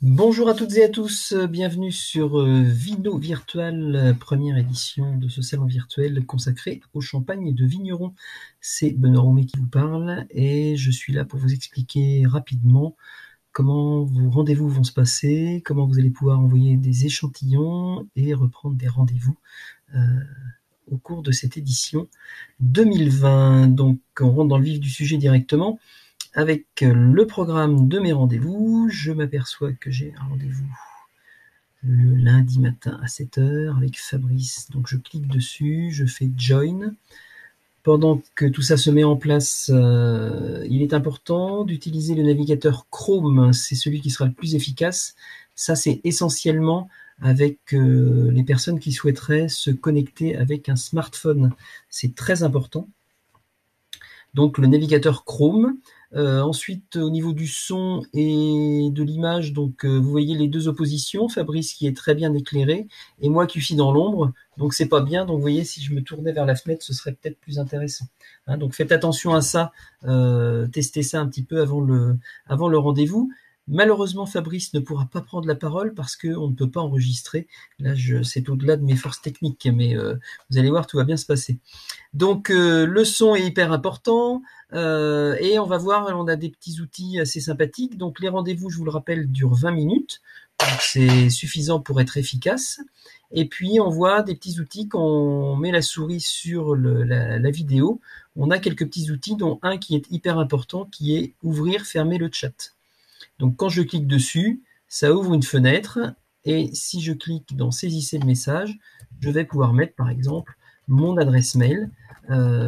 Bonjour à toutes et à tous, bienvenue sur Vino Virtual, première édition de ce salon virtuel consacré au champagne de vignerons. C'est Benoît Romé qui vous parle et je suis là pour vous expliquer rapidement comment vos rendez-vous vont se passer, comment vous allez pouvoir envoyer des échantillons et reprendre des rendez-vous euh, au cours de cette édition 2020. Donc on rentre dans le vif du sujet directement. Avec le programme de mes rendez-vous, je m'aperçois que j'ai un rendez-vous le lundi matin à 7h avec Fabrice. Donc je clique dessus, je fais Join. Pendant que tout ça se met en place, il est important d'utiliser le navigateur Chrome. C'est celui qui sera le plus efficace. Ça, c'est essentiellement avec les personnes qui souhaiteraient se connecter avec un smartphone. C'est très important. Donc le navigateur Chrome. Ensuite, au niveau du son et de l'image, donc vous voyez les deux oppositions, Fabrice qui est très bien éclairé et moi qui suis dans l'ombre, donc c'est pas bien. Donc vous voyez, si je me tournais vers la fenêtre, ce serait peut-être plus intéressant. Donc faites attention à ça, testez ça un petit peu avant le rendez-vous. Malheureusement, Fabrice ne pourra pas prendre la parole parce qu'on ne peut pas enregistrer. Là, c'est au-delà de mes forces techniques, mais vous allez voir, tout va bien se passer. Donc le son est hyper important et on va voir, on a des petits outils assez sympathiques. Donc les rendez-vous, je vous le rappelle, durent 20 minutes. Donc c'est suffisant pour être efficace. Et puis on voit des petits outils quand on met la souris sur la vidéo. On a quelques petits outils dont un qui est hyper important, qui est ouvrir, fermer le chat. Donc quand je clique dessus, ça ouvre une fenêtre et si je clique dans saisissez le message, je vais pouvoir mettre par exemple mon adresse mail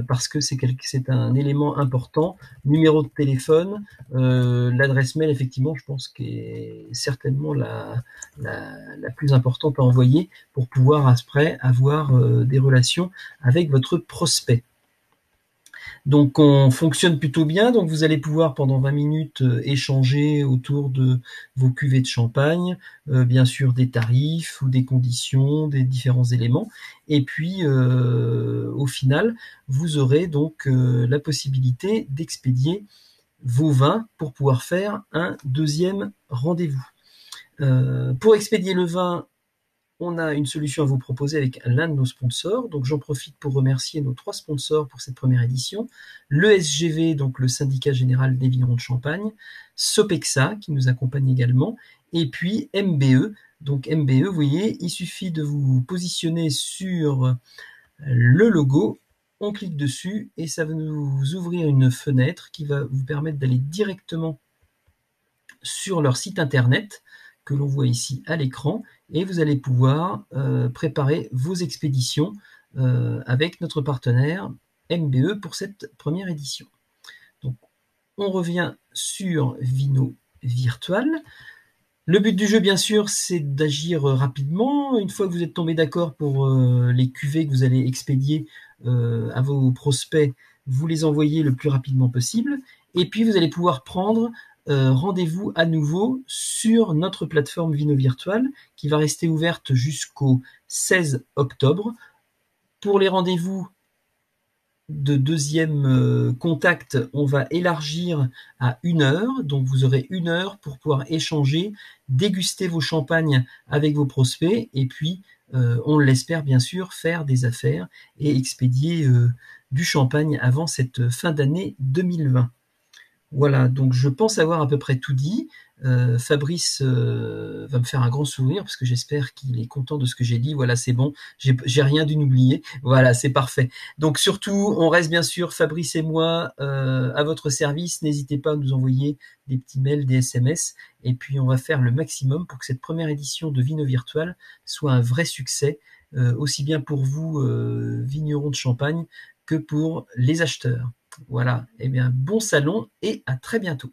parce que c'est un élément important, numéro de téléphone, l'adresse mail effectivement je pense qu'est certainement la plus importante à envoyer pour pouvoir après avoir des relations avec votre prospect. Donc on fonctionne plutôt bien, donc vous allez pouvoir pendant 20 minutes échanger autour de vos cuvées de champagne, bien sûr des tarifs ou des conditions, des différents éléments. Et puis au final, vous aurez donc la possibilité d'expédier vos vins pour pouvoir faire un deuxième rendez-vous. Pour expédier le vin, on a une solution à vous proposer avec l'un de nos sponsors. Donc j'en profite pour remercier nos 3 sponsors pour cette première édition. Le SGV, donc le syndicat général des vignerons de Champagne, Sopexa qui nous accompagne également, et puis MBE. Donc MBE, vous voyez, il suffit de vous positionner sur le logo, on clique dessus et ça va nous ouvrir une fenêtre qui va vous permettre d'aller directement sur leur site internet que l'on voit ici à l'écran et vous allez pouvoir préparer vos expéditions avec notre partenaire MBE pour cette première édition. Donc on revient sur Vino Virtual. Le but du jeu, bien sûr, c'est d'agir rapidement. Une fois que vous êtes tombé d'accord pour les cuvées que vous allez expédier à vos prospects, vous les envoyez le plus rapidement possible. Et puis, vous allez pouvoir prendre rendez-vous à nouveau sur notre plateforme Vino Virtual qui va rester ouverte jusqu'au 16 octobre. Pour les rendez-vous de deuxième contact, on va élargir à 1 heure. Donc vous aurez 1 heure pour pouvoir échanger, déguster vos champagnes avec vos prospects et puis, on l'espère bien sûr, faire des affaires et expédier du champagne avant cette fin d'année 2020. Voilà, donc je pense avoir à peu près tout dit. Fabrice va me faire un grand sourire parce que j'espère qu'il est content de ce que j'ai dit. Voilà, c'est bon, j'ai rien dû oublier. Voilà, c'est parfait. Donc surtout, on reste bien sûr, Fabrice et moi, à votre service. N'hésitez pas à nous envoyer des petits mails, des SMS, et puis on va faire le maximum pour que cette première édition de Vino Virtual soit un vrai succès, aussi bien pour vous, vignerons de Champagne, que pour les acheteurs. Voilà, eh bien bon salon et à très bientôt.